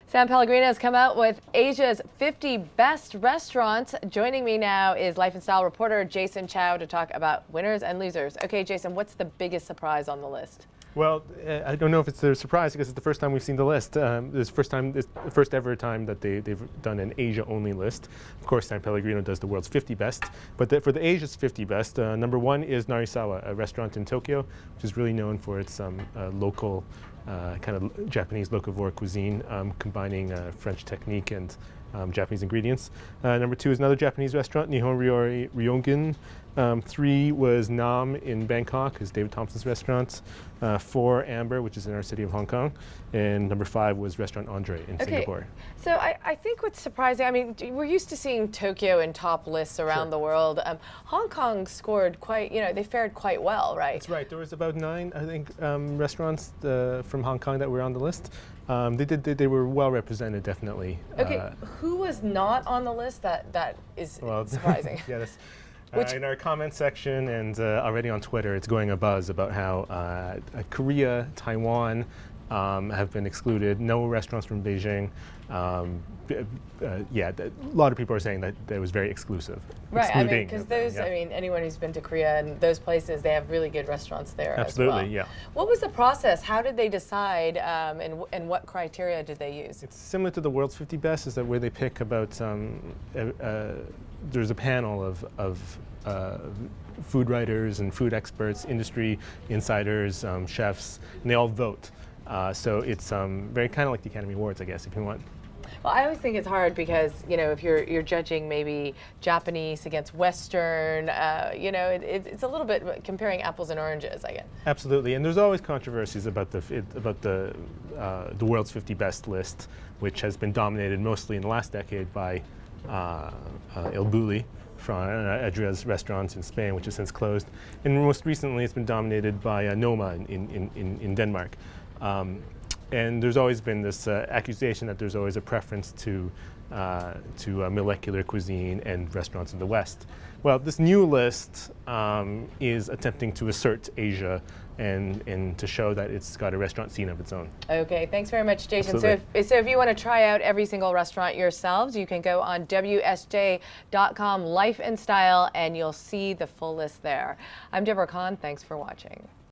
San Pellegrino has come out with Asia's 50 best restaurants. Joining me now is Life and Style reporter Jason Chow to talk about winners and losers. Okay, Jason, what's the biggest surprise on the list? Well, I don't know if it's a surprise because it's the first time we've seen the list. It's the first ever time that they've done an Asia-only list. Of course, San Pellegrino does the world's 50 best, but for the Asia's 50 best, number one is Narisawa, a restaurant in Tokyo, which is really known for its local kind of Japanese locavore cuisine, combining French technique and Japanese ingredients. Number two is another Japanese restaurant, Nihon Ryori Ryongin. Three was Nam in Bangkok, is David Thompson's restaurant. Four, Amber, which is in our city of Hong Kong. And number five was Restaurant Andre in Singapore. So I think what's surprising, I mean, we're used to seeing Tokyo in top lists around the world. Hong Kong scored quite, they fared quite well, right? That's right. There was about 9, I think, restaurants from Hong Kong that were on the list. They were well represented, definitely. Okay, who was not on the list that is surprising? Yeah, in our comment section and already on Twitter, it's going a buzz about how Korea, Taiwan have been excluded. No restaurants from Beijing. Yeah, a lot of people are saying that it was very exclusive. Right, I mean, because anyone who's been to Korea and those places, they have really good restaurants there. Absolutely, as well. Yeah. What was the process? How did they decide, and what criteria did they use? It's similar to the world's 50 best, is that where they pick about, there's a panel of food writers and food experts, industry insiders, chefs, and they all vote. So it's very kind of like the Academy Awards, I guess, if you want. Well, I always think it's hard because, if you're judging maybe Japanese against Western, it's a little bit comparing apples and oranges, I guess. Absolutely, and there's always controversies about the world's 50 best list, which has been dominated mostly in the last decade by El Bulli from Adria's restaurants in Spain, which has since closed, and most recently it's been dominated by Noma in Denmark. And there's always been this accusation that there's always a preference to molecular cuisine and restaurants in the West. Well, this new list is attempting to assert Asia and to show that it's got a restaurant scene of its own. Okay, thanks very much, Jason. Absolutely. So if you want to try out every single restaurant yourselves, you can go on WSJ.com Life and Style, and you'll see the full list there. I'm Deborah Kahn. Thanks for watching.